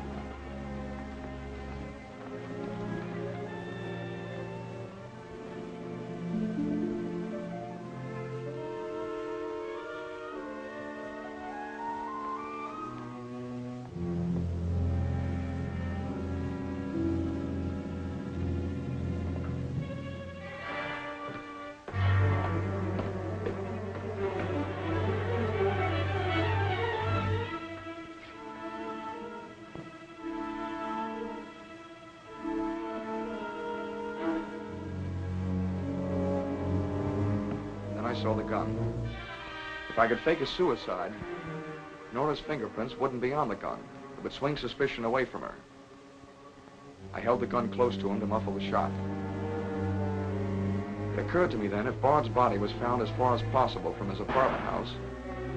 also the gun. If I could fake a suicide, Nora's fingerprints wouldn't be on the gun. It would swing suspicion away from her. I held the gun close to him to muffle the shot. It occurred to me then, if Bard's body was found as far as possible from his apartment house,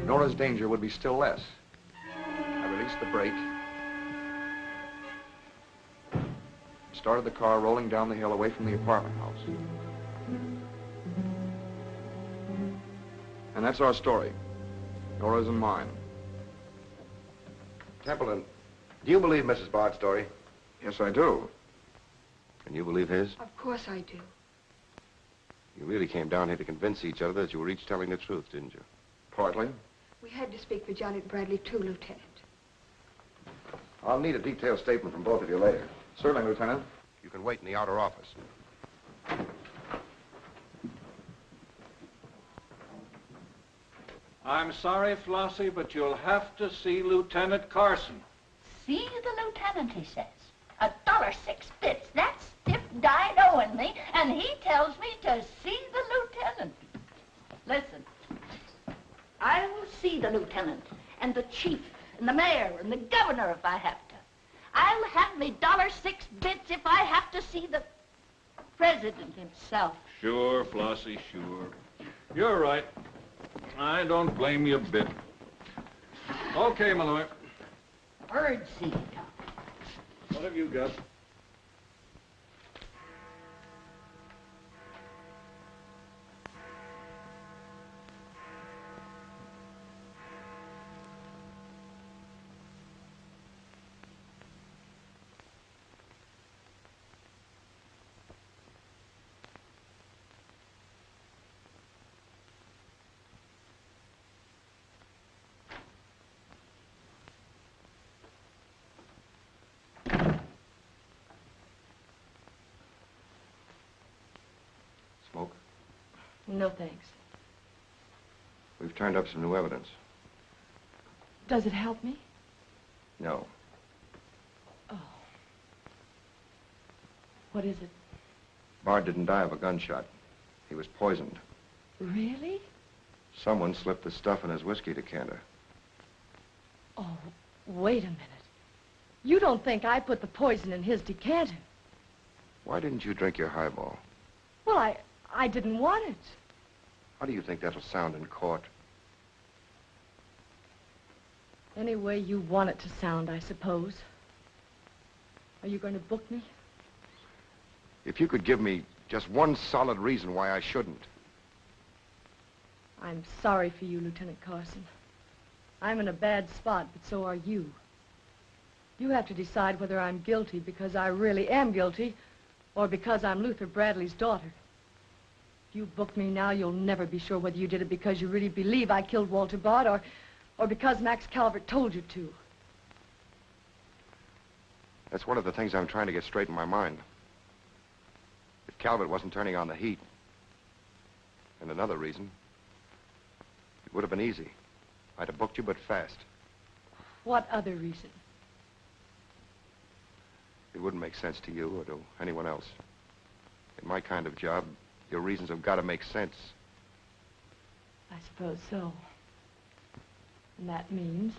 Nora's danger would be still less. I released the brake, started the car rolling down the hill away from the apartment house. And that's our story. Nora's and mine.
Templeton, do you believe Mrs. Bard's story?
Yes, I do.
And you believe his?
Of course I do.
You really came down here to convince each other that you were each telling the truth, didn't you?
Partly.
We had to speak for Johnny Bradley, too, Lieutenant.
I'll need a detailed statement from both of you later.
Certainly, Lieutenant.
You can wait in the outer office.
I'm sorry, Flossie, but you'll have to see Lieutenant Carson.
See the lieutenant, he says. $1.06. That's stiff dyed owing me, and he tells me to see the lieutenant. Listen, I'll see the lieutenant, and the chief, and the mayor, and the governor if I have to. I'll have me $1.06 if I have to see the president himself.
Sure, Flossie, sure. You're right. I don't blame you a bit. Okay, Malloy.
Birdseed.
What have you got?
Smoke?
No, thanks.
We've turned up some new evidence.
Does it help me?
No.
Oh. What is it?
Bard didn't die of a gunshot. He was poisoned.
Really?
Someone slipped the stuff in his whiskey decanter.
Oh, wait a minute. You don't think I put the poison in his decanter?
Why didn't you drink your highball?
Well, I didn't want it.
How do you think that'll sound in court?
Any way you want it to sound, I suppose. Are you going to book me?
If you could give me just one solid reason why I shouldn't.
I'm sorry for you, Lieutenant Carson. I'm in a bad spot, but so are you. You have to decide whether I'm guilty because I really am guilty or because I'm Luther Bradley's daughter. If you book me now, you'll never be sure whether you did it because you really believe I killed Walter Bard or because Max Calvert told you to.
That's one of the things I'm trying to get straight in my mind. If Calvert wasn't turning on the heat. And another reason, it would have been easy. I'd have booked you, but fast.
What other reason?
It wouldn't make sense to you or to anyone else. In my kind of job, your reasons have got to make sense.
I suppose so. And that means?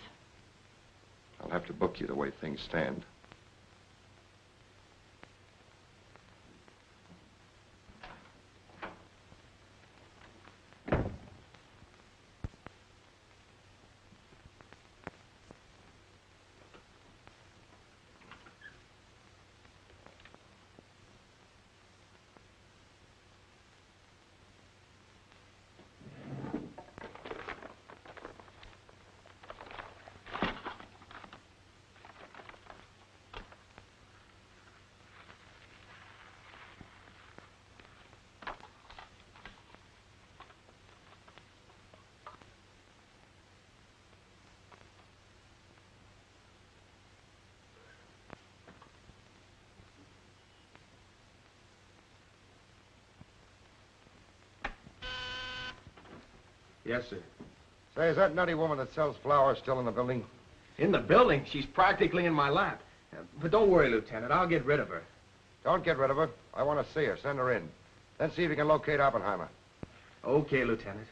I'll have to book you the way things stand.
Yes, sir.
Say, is that nutty woman that sells flowers still in the building?
In the building? She's practically in my lap. But don't worry, Lieutenant. I'll get rid of her.
Don't get rid of her. I want to see her. Send her in. Then see if you can locate Oppenheimer.
Okay, Lieutenant.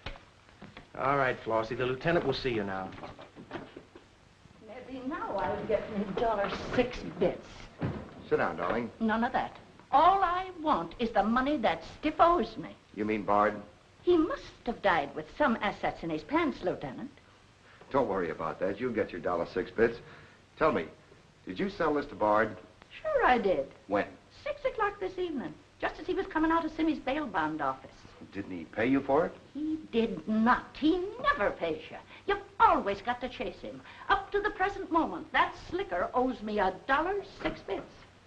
All right, Flossie. The lieutenant will see you now.
Maybe now I'll get me $6.
Sit down, darling.
None of that. All I want is the money that Stiff owes me.
You mean Bard?
He must have died with some assets in his pants, Lieutenant.
Don't worry about that. You'll get your $6. Tell me, did you sell this to Bard?
Sure I did.
When?
6 o'clock this evening, just as he was coming out of Simmy's bail bond office.
Didn't he pay you for it?
He did not. He never pays you. You've always got to chase him. Up to the present moment, that slicker owes me $6.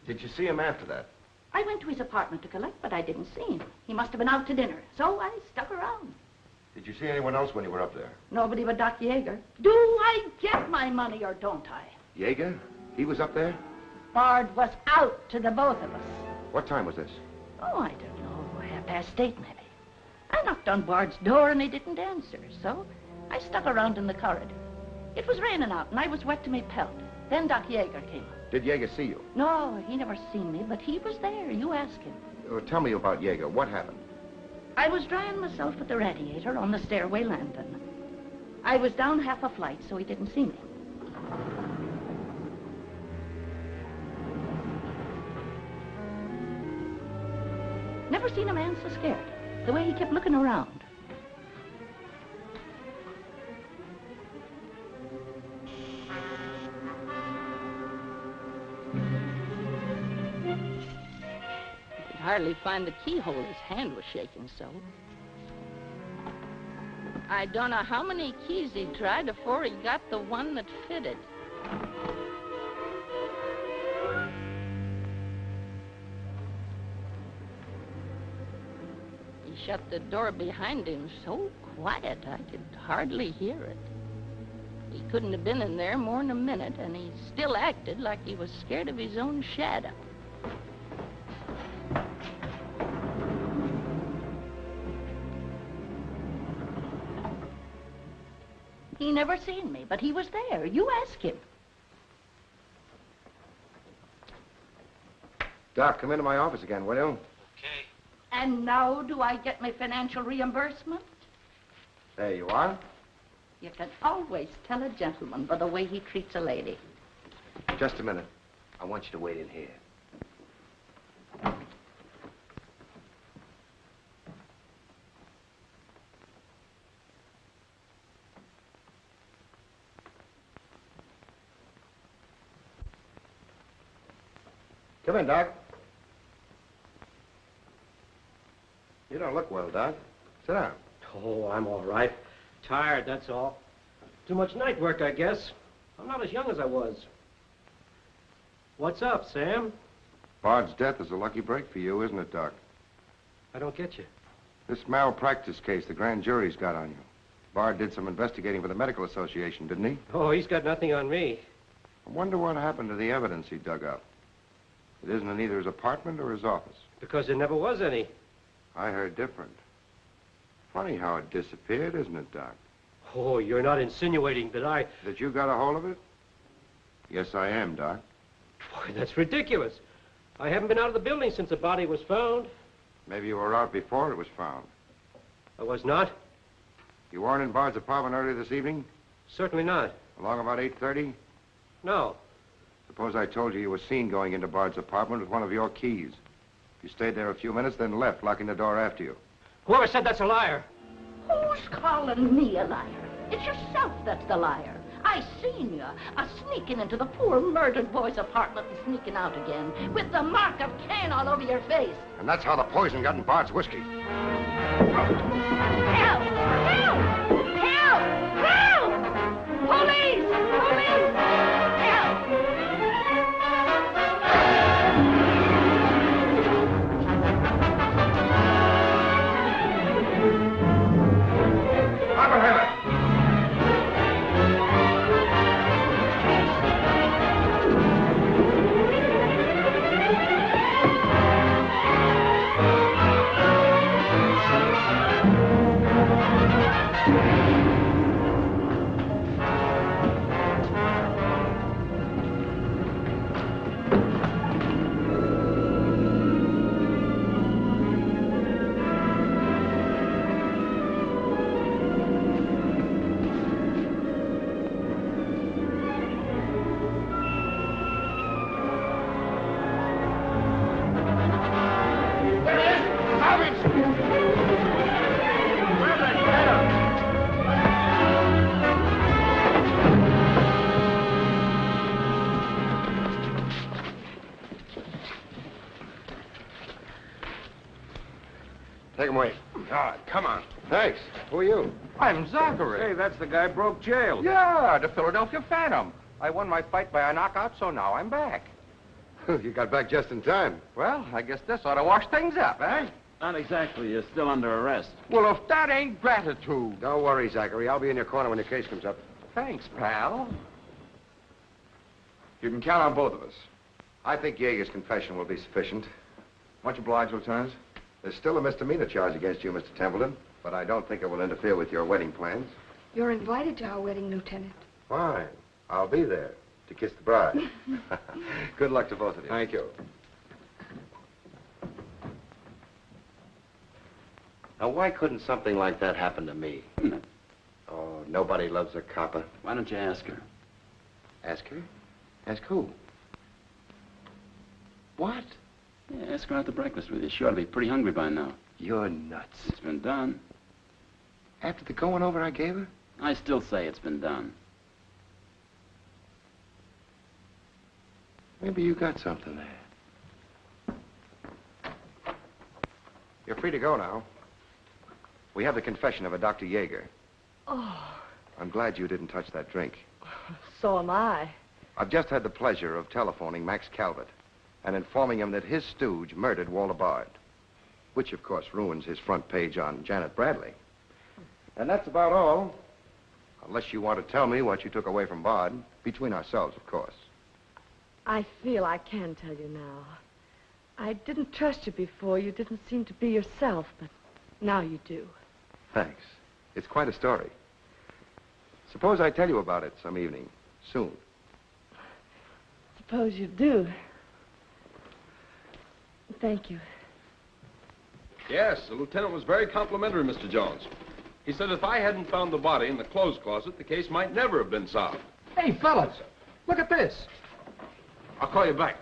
Did you see him after that?
I went to his apartment to collect, but I didn't see him. He must have been out to dinner, so I stuck around.
Did you see anyone else when you were up there?
Nobody but Doc Yeager. Do I get my money or don't I?
Yeager? He was up there?
Bard was out to the both of us.
What time was this?
Oh, I don't know, 8:30 maybe. I knocked on Bard's door and he didn't answer, so I stuck around in the corridor. It was raining out and I was wet to my pelt. Then Doc Yeager came up.
Did Yeager see you?
No, he never seen me, but he was there. You ask him.
Tell me about Yeager. What happened?
I was drying myself at the radiator on the stairway landing. I was down half a flight, so he didn't see me. Never seen a man so scared. The way he kept looking around.
Could hardly find the keyhole. His hand was shaking so. I don't know how many keys he tried before he got the one that fitted. He shut the door behind him so quiet I could hardly hear it. He couldn't have been in there more than a minute, and he still acted like he was scared of his own shadow.
He never seen me, but he was there. You ask him.
Doc, come into my office again, will you?
And now do I get my financial reimbursement?
There you are.
You can always tell a gentleman by the way he treats a lady.
Just a minute. I want you to wait in here. Come in, Doc. You don't look well, Doc. Sit down.
Oh, I'm all right. Tired, that's all. Too much night work, I guess. I'm not as young as I was. What's up, Sam?
Bard's death is a lucky break for you, isn't it, Doc?
I don't get you.
This malpractice case the grand jury's got on you. Bard did some investigating for the Medical Association, didn't he?
Oh, he's got nothing on me.
I wonder what happened to the evidence he dug up. It isn't in either his apartment or his office.
Because there never was any.
I heard different. Funny how it disappeared, isn't it, Doc?
Oh, you're not insinuating that
That you got a hold of it? Yes, I am, Doc.
Boy, that's ridiculous. I haven't been out of the building since the body was found.
Maybe you were out before it was found.
I was not.
You weren't in Bard's apartment earlier this evening?
Certainly not.
Along about 8:30?
No.
Suppose I told you were seen going into Bard's apartment with one of your keys. You stayed there a few minutes, then left, locking the door after you.
Whoever said that's a liar?
Who's calling me a liar? It's yourself that's the liar. I seen you sneaking into the poor murdered boy's apartment and sneaking out again with the mark of Cain all over your face.
And that's how the poison got in Bard's whiskey.
Help! Help! Help! Help! Police! Police! Help!
Thanks. Who are you?
I'm Zachary.
Hey, that's the guy broke jail.
Yeah, the Philadelphia Phantom. I won my fight by a knockout, so now I'm back.
You got back just in time.
Well, I guess this ought to wash things up, eh?
Not exactly. You're still under arrest.
Well, if that ain't gratitude.
Don't worry, Zachary. I'll be in your corner when your case comes up.
Thanks, pal.
You can count on both of us. I think Yeager's confession will be sufficient.
Much obliged, Lieutenant.
There's still a misdemeanor charge against you, Mr. Templeton, but I don't think it will interfere with your wedding plans.
You're invited to our wedding, Lieutenant.
Fine. I'll be there to kiss the bride. Good luck to both of you. Thank you. Now, why couldn't something like that happen to me? Oh, nobody loves a copper.
Why don't you ask her?
Ask her? Ask who? What?
Yeah, ask her out to breakfast with you. She ought to be pretty hungry by now.
You're nuts.
It's been done.
After the going over I gave her?
I still say it's been done.
Maybe you got something there. You're free to go now. We have the confession of a Dr. Yeager.
Oh,
I'm glad you didn't touch that drink.
so am I.
I've just had the pleasure of telephoning Max Calvert and informing him that his stooge murdered Walter Bard, which, of course, ruins his front page on Janet Bradley. And that's about all, unless you want to tell me what you took away from Bard, between ourselves, of course.
I feel I can tell you now. I didn't trust you before. You didn't seem to be yourself, but now you do.
Thanks. It's quite a story. Suppose I tell you about it some evening, soon.
Suppose you do. Thank you.
Yes, the lieutenant was very complimentary, Mr. Jones. He said if I hadn't found the body in the clothes closet, the case might never have been solved.
Hey, fellas, look at this.
I'll call you back.